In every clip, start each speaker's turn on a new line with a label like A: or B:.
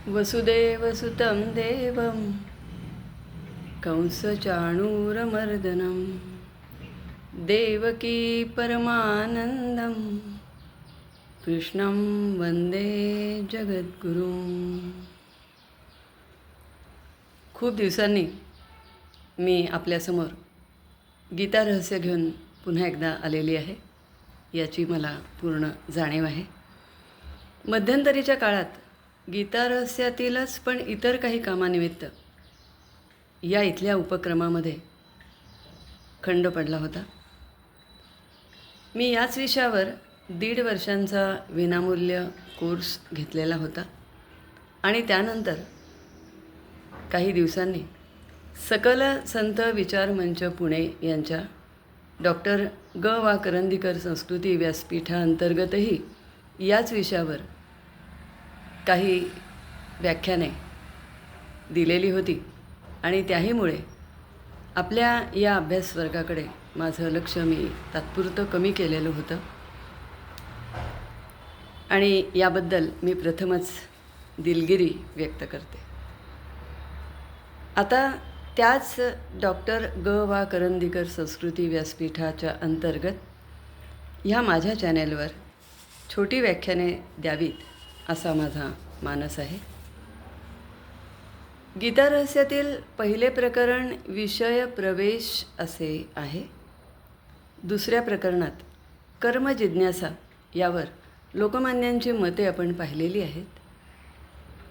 A: वसुदेवसुतं देवं कंसचाणूरमर्दनं देवकी परमानंदं कृष्णं वंदे जगद्गुरुं. खूप दिवसांनी मी आपल्यासमोर गीता रहस्य घेऊन पुन्हा एकदा आलेली आहे, याची मला पूर्ण जाणीव आहे. मध्यंतरीच्या काळात गीता रहस्यातीलच पण इतर काही कामानिमित्त या इथल्या उपक्रमामध्ये खंड पडला होता. मी याच विषयावर 1.5 वर्षांचा विनामूल्य कोर्स घेतलेला होता आणि त्यानंतर काही दिवसांनी सकल संत विचार मंच पुणे यांच्या डॉक्टर ग वा करंदीकर संस्कृती व्यासपीठाअंतर्गतही याच विषयावर काही व्याख्याने दिलेली होती आणि त्याहीमुळे आपल्या या अभ्यासवर्गाकडे माझं लक्ष मी तात्पुरतं कमी केलेलं होतं आणि याबद्दल मी प्रथमच दिलगिरी व्यक्त करते. आता त्याच डॉक्टर ग वा करंदीकर संस्कृती व्यासपीठाच्या अंतर्गत ह्या माझ्या चॅनेलवर छोटी व्याख्याने द्यावीत असा माझा मानस आहे. गीता रहस्यातील पहिले प्रकरण विषय प्रवेश असे आहे. दुसऱ्या प्रकरणात कर्मजिज्ञासा यावर लोकमान्यांची मते आपण पाहिलेली आहेत.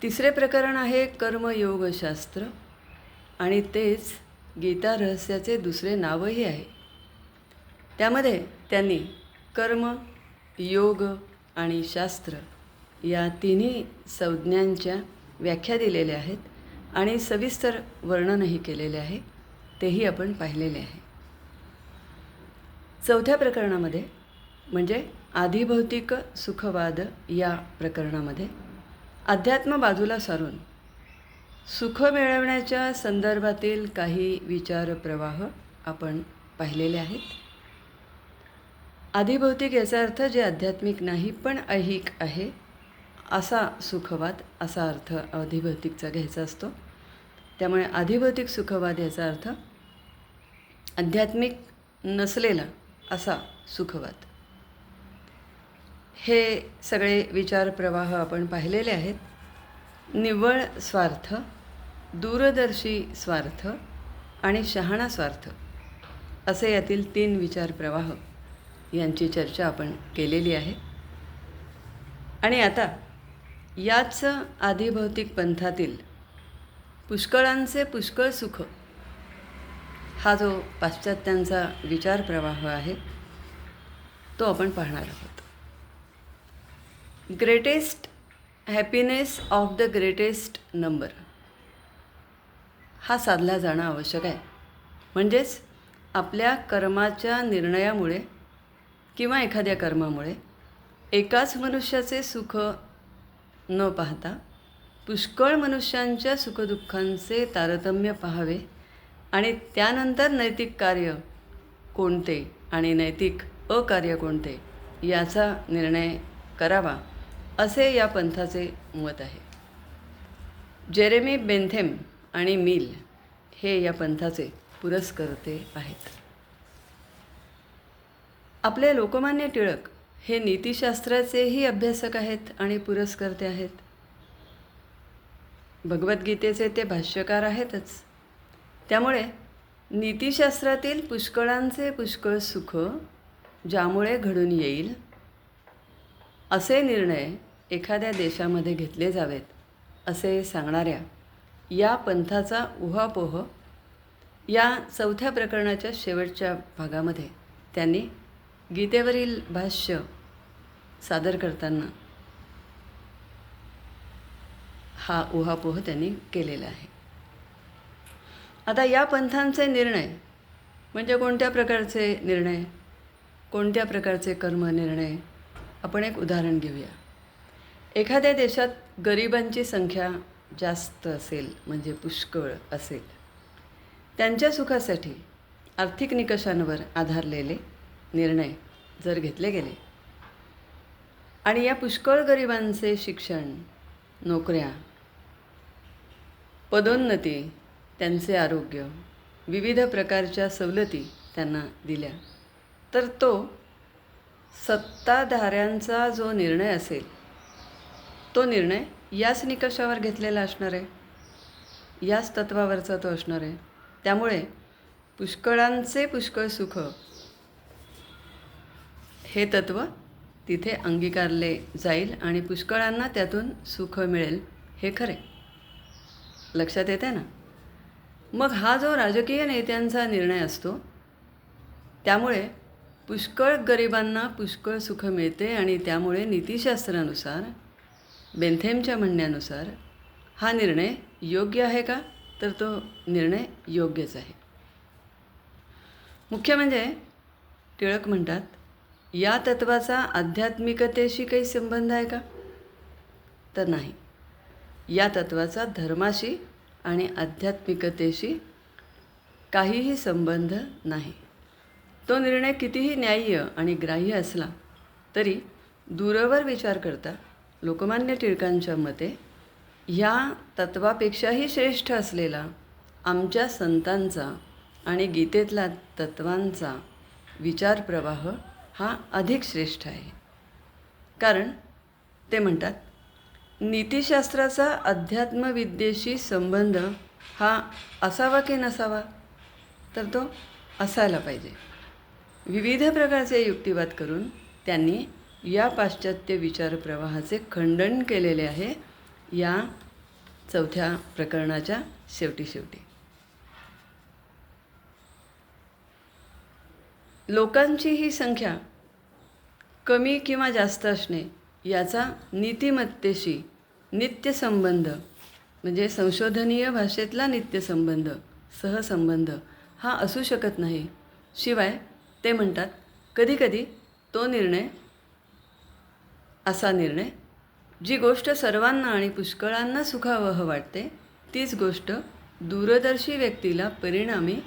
A: तिसरे प्रकरण आहे कर्मयोगशास्त्र आणि तेच गीता रहस्याचे दुसरे नावही आहे. त्यामध्ये त्यांनी कर्म, योग आणि शास्त्र या तिन्ही संज्ञांच्या व्याख्या दिलेल्या आहेत आणि सविस्तर वर्णनही केलेले आहे, तेही आपण पाहिलेले आहे. चौथ्या प्रकरणामध्ये म्हणजे आधिभौतिक सुखवाद या प्रकरणामध्ये अध्यात्म बाजूला सारून सुख मिळवण्याच्या संदर्भातील काही विचारप्रवाह आपण पाहिलेले आहेत. आधिभौतिक याचा अर्थ जे आध्यात्मिक नाही पण ऐहिक आहे असा सुखवाद, असा अर्थ आधिभौतिकचा घ्यायचा असतो. त्यामुळे आधिभौतिक सुखवाद याचा अर्थ आध्यात्मिक नसलेला असा सुखवाद. हे सगळे विचारप्रवाह आपण पाहिलेले आहेत. निव्वळ स्वार्थ, दूरदर्शी स्वार्थ आणि शहाणा स्वार्थ असे यातील 3 विचारप्रवाह यांची चर्चा आपण केलेली आहे. आणि आता याच आधिभौतिक पंथातील पुष्कळांचे पुष्कळ सुख हा जो पाश्चात्यांचा विचारप्रवाह आहे तो आपण पाहणार आहोत. Greatest happiness of the greatest number हा साधला जाणं आवश्यक आहे. म्हणजेच आपल्या कर्माच्या निर्णयामुळे किंवा एखाद्या कर्मामुळे एकाच मनुष्याचे सुख न पाहता पुष्कळ मनुष्यांच्या सुखदुःखांचे तारतम्य पाहावे आणि त्यानंतर नैतिक कार्य कोणते आणि नैतिक अकार्य कोणते याचा निर्णय करावा असे या पंथाचे मत आहे. जेरेमी बेंथेम आणि मिल हे या पंथाचे पुरस्कर्ते आहेत. आपले लोकमान्य टिळक हे नीतिशास्त्राचेही अभ्यासक आहेत आणि पुरस्कर्ते आहेत. भगवद्गीतेचे ते भाष्यकार आहेतच. त्यामुळे नीतिशास्त्रातील पुष्कळांचे पुष्कळ सुख ज्यामुळे घडून येईल असे निर्णय एखाद्या देशामध्ये घेतले जावेत असे सांगणाऱ्या या पंथाचा उहापोह या चौथ्या प्रकरणाच्या शेवटच्या भागामध्ये त्यांनी गीतेवरील भाष्य सादर करताना हा उहापोह त्यांनी केलेला आहे. आता या पंथांचे निर्णय म्हणजे कोणत्या प्रकारचे निर्णय, कोणत्या प्रकारचे कर्म निर्णय, आपण एक उदाहरण घेऊया. एखाद्या देशात गरिबांची संख्या जास्त असेल म्हणजे पुष्कळ असेल, त्यांच्या सुखासाठी आर्थिक निकषांवर आधारलेले निर्णय जर घेतले गेले आणि या पुष्कळ गरिबांचे शिक्षण, नोकऱ्या पदोन्नती, त्यांचे आरोग्य, विविध प्रकारच्या सवलती त्यांना दिल्या, तर तो सत्ताधाऱ्यांचा जो निर्णय असेल तो निर्णय याच निकषावर घेतलेला असणार आहे, याच तत्वावरचा तो असणार आहे. त्यामुळे पुष्कळांचे पुष्कळ सुख हे तत्त्व तिथे अंगीकारले जाईल आणि पुष्कळांना त्यातून सुख मिळेल हे खरे. लक्षात येते ना? मग हा जो राजकीय नेत्यांचा निर्णय असतो त्यामुळे पुष्कळ गरिबांना पुष्कळ सुख मिळते आणि त्यामुळे नीतिशास्त्रानुसार, बेंथेमच्या म्हणण्यानुसार हा निर्णय योग्य आहे का? तर तो निर्णय योग्यच आहे. मुख्य म्हणजे टिळक म्हणतात, या तत्वाचा आध्यात्मिकतेशी काही संबंध आहे का? तर नाही. या तत्वाचा धर्माशी आणि आध्यात्मिकतेशी काहीही संबंध नाही. तो निर्णय कितीही न्याय्य आणि ग्राह्य असला तरी दूरवर विचार करता लोकमान्य टिळकांच्या मते ह्या तत्वापेक्षाही श्रेष्ठ असलेला आमच्या संतांचा आणि गीतेतला तत्वांचा विचार प्रवाह हा अधिक श्रेष्ठ आहे. कारण ते म्हणतात, नीतिशास्त्राचा अध्यात्मविद्येशी संबंध हा असावा की नसावा? तर तो असायला पाहिजे. विविध प्रकारचे युक्तिवाद करून त्यांनी या पाश्चात्य विचारप्रवाहाचे खंडन केलेले आहे या 4थ्या प्रकरणाच्या शेवटी. लोकांची ही संख्या कमी किंवा जास्त असणे याचा नीतिमत्तेशी नित्यसंबंध, म्हणजे संशोधनीय भाषेतला नित्यसंबंध, सहसंबंध हा असू शकत नाही. शिवाय ते म्हणतात, कधीकधी तो निर्णय, असा निर्णय, जी गोष्ट सर्वांना आणि पुष्कळांना सुखावह वाटते तीच गोष्ट दूरदर्शी व्यक्तीला परिणामी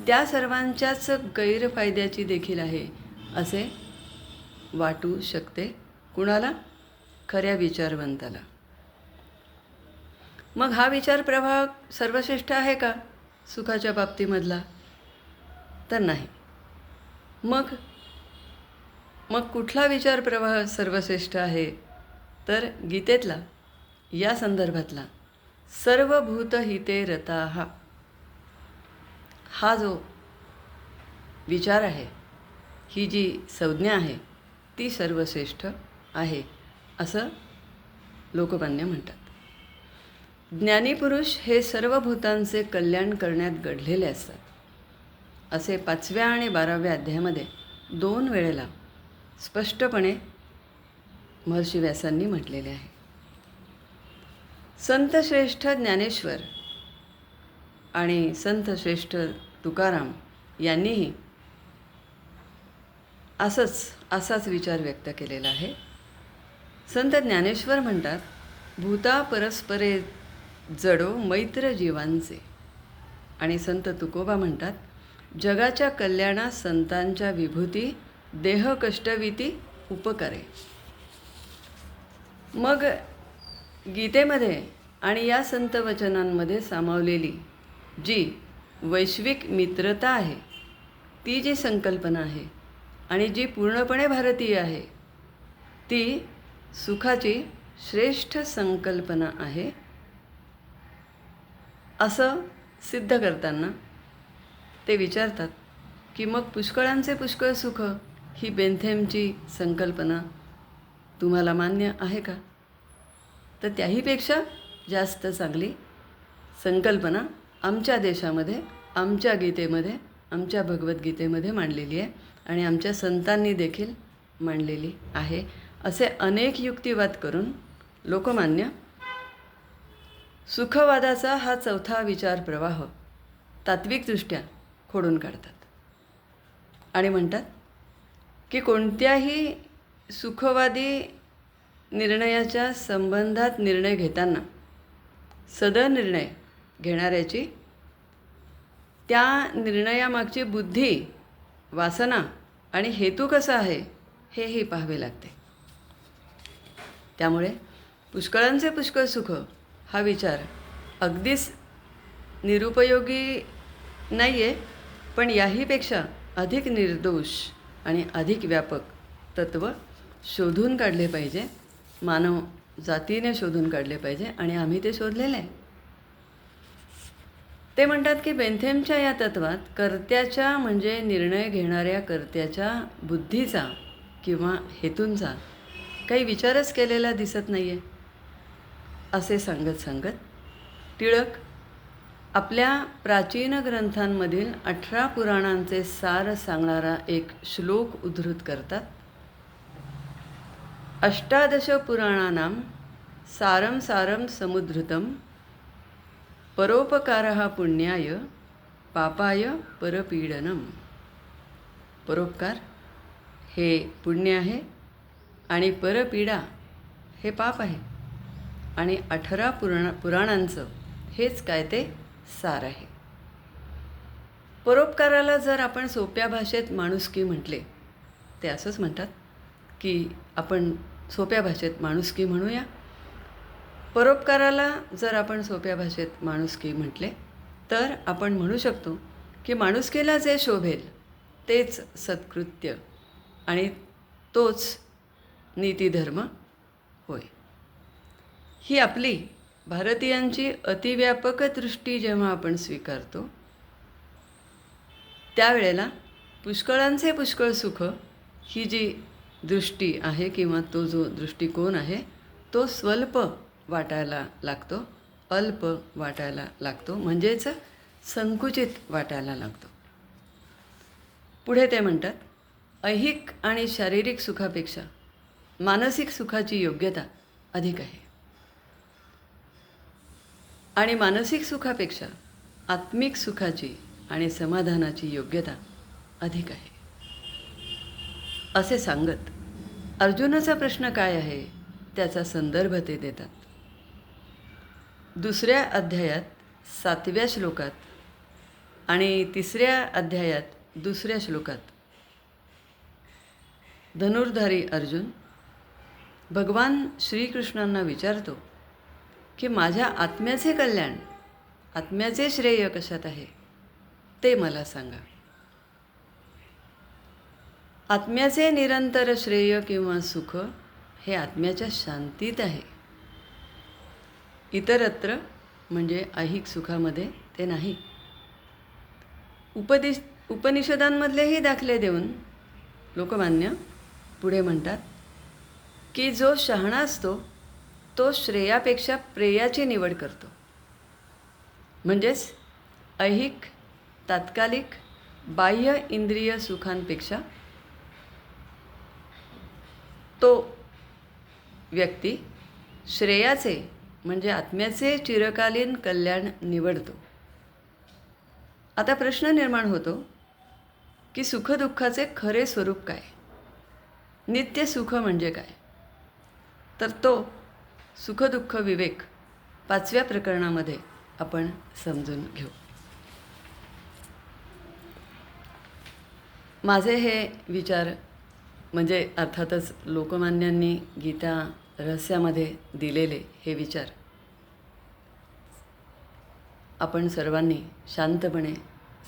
A: त्या सर्वांच्याच गैरफायद्याची देखील आहे असे वाटू शकते. कुणाला? खऱ्या विचारवंताला. मग हा विचारप्रवाह सर्वश्रेष्ठ आहे का सुखाच्या बाबतीमधला? तर नाही. मग कुठला विचारप्रवाह सर्वश्रेष्ठ आहे? तर गीतेतला, या संदर्भातला सर्वभूतहिते रताः हा जो विचार आहे, ही जी संज्ञा आहे ती सर्वश्रेष्ठ आहे असं लोकमान्य म्हणतात. ज्ञानीपुरुष हे सर्व भूतांचे कल्याण करण्यात घडलेले असतात असे 5व्या आणि 12व्या अध्यायामध्ये 2 वेळेला स्पष्टपणे महर्षी व्यासांनी म्हटलेले आहे. संतश्रेष्ठ ज्ञानेश्वर आणि संतश्रेष्ठ तुकाराम यांनीही असाच विचार व्यक्त केलेला आहे. संत ज्ञानेश्वर म्हणतात, भूता परस्परे जडो मैत्र जीवांचे. आणि संत तुकोबा म्हणतात, जगाच्या कल्याणास संतांच्या विभूती देह कष्टविती उपकारे. मग गीतेमध्ये आणि या संत वचनांमध्ये सामावलेली जी वैश्विक मित्रता आहे, ती जी संकल्पना आहे आणि जी पूर्णपणे भारतीय आहे, ती सुखाची श्रेष्ठ संकल्पना आहे असं सिद्ध करताना ते विचारतात की मग पुष्कळांचे पुष्कळ सुख ही बेंथेमची संकल्पना तुम्हाला मान्य आहे का? तर त्याहीपेक्षा जास्त चांगली संकल्पना आमच्या देशामध्ये, आमच्या गीतेमध्ये, आमच्या भगवद्गीतेमध्ये मांडलेली आहे आणि आमच्या संतांनी देखील मांडलेली आहे. असे अनेक युक्तिवाद करून लोकमान्य सुखवादाचा हा 4था विचार प्रवाह तात्विकदृष्ट्या खोडून काढतात आणि म्हणतात की कोणत्याही सुखवादी निर्णयाच्या संबंधात निर्णय घेताना सदनिर्णय घेणाऱ्याची त्या निर्णयामागची बुद्धी, वासना आणि हेतू कसा आहे हेही पाहावे लागते. त्यामुळे पुष्कळांचे पुष्कळ सुख हा विचार अगदीच निरुपयोगी नाही आहे, पण याहीपेक्षा अधिक निर्दोष आणि अधिक व्यापक तत्त्व शोधून काढले पाहिजे, मानव जातीने शोधून काढले पाहिजे आणि आम्ही ते शोधलेलं आहे. ते म्हणतात की बेंथेमच्या या तत्वात कर्त्याच्या म्हणजे निर्णय घेणाऱ्या कर्त्याच्या बुद्धीचा किंवा हेतूंचा काही विचारच केलेला दिसत नाही आहे. असे सांगत टिळक आपल्या प्राचीन ग्रंथांमधील 18 पुराणांचे सार सांगणारा एक श्लोक उद्धृत करतात. अष्टादश पुराणानां सारं सारं समुद्धृतं परोपकारः पुण्याय पापाय परपीडनम. परोपकार हे पुण्य आहे आणि परपीडा हे पाप आहे. आणि 18 पुराणांचं हेच काय ते सार आहे. परोपकाराला जर आपण सोप्या भाषेत माणुसकी म्हटले, ते असंच म्हणतात की आपण सोप्या भाषेत माणुसकी म्हणूया. परोपकाराला जर आपण सोप्या भाषेत माणुसकी म्हटले तर आपण म्हणू शकतो की माणुसकीला जे शोभेल तेच सत्कृत्य आणि तोच नीतिधर्म होय. ही आपली भारतीयांची अतिव्यापक दृष्टी जेव्हा आपण स्वीकारतो त्यावेळेला पुष्कळांचे पुष्कळ सुख ही जी दृष्टी आहे किंवा तो जो दृष्टिकोन आहे तो स्वल्प वाटायला लागतो, अल्प वाटायला लागतो, म्हणजेच संकुचित वाटायला लागतो. पुढे ते म्हणतात, ऐहिक आणि शारीरिक सुखापेक्षा मानसिक सुखाची योग्यता अधिक आहे आणि मानसिक सुखापेक्षा आत्मिक सुखाची आणि समाधानाची योग्यता अधिक आहे. असे सांगत अर्जुनाचा प्रश्न काय आहे त्याचा संदर्भ ते देतात. 2 अध्यायात 7व्या श्लोकात आणि 3 अध्यायात 2 श्लोकात धनुर्धारी अर्जुन भगवान श्रीकृष्णांना विचारतो की माझ्या आत्म्याचे कल्याण, आत्म्याचे श्रेय कशात आहे ते मला सांगा. आत्म्याचे निरंतर श्रेय किंवा सुख हे आत्म्याच्या शांतीत आहे, इतरत्र म्हणजे ऐहिक सुखामध्ये ते नाही. उपनिषदांमधलेही दाखले देऊन लोकमान्य पुढे म्हणतात की जो शहाणा असतो तो श्रेयापेक्षा प्रेयाची निवड करतो. म्हणजेच ऐहिक तात्कालिक बाह्य इंद्रिय सुखांपेक्षा तो व्यक्ती श्रेयाचे म्हणजे आत्म्याचे चिरकालीन कल्याण निवडतो. आता प्रश्न निर्माण होतो की सुखदुःखाचे खरे स्वरूप काय, नित्य सुख म्हणजे काय. तर तो सुखदुःख विवेक 5व्या प्रकरणामध्ये आपण समजून घेऊ. माझे हे विचार म्हणजे अर्थातच लोकमान्यांनी गीता रहस्यामध्ये दिलेले हे विचार आपण सर्वांनी शांतपणे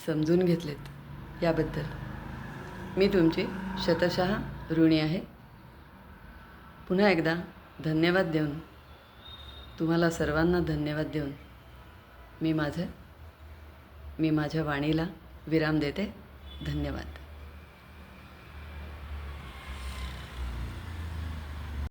A: समजून घेतलेत याबद्दल मी तुमची शतशः ऋणी आहे. पुन्हा एकदा धन्यवाद देऊन, तुम्हाला सर्वांना धन्यवाद देऊन मी माझ्या वाणीला विराम देते. धन्यवाद.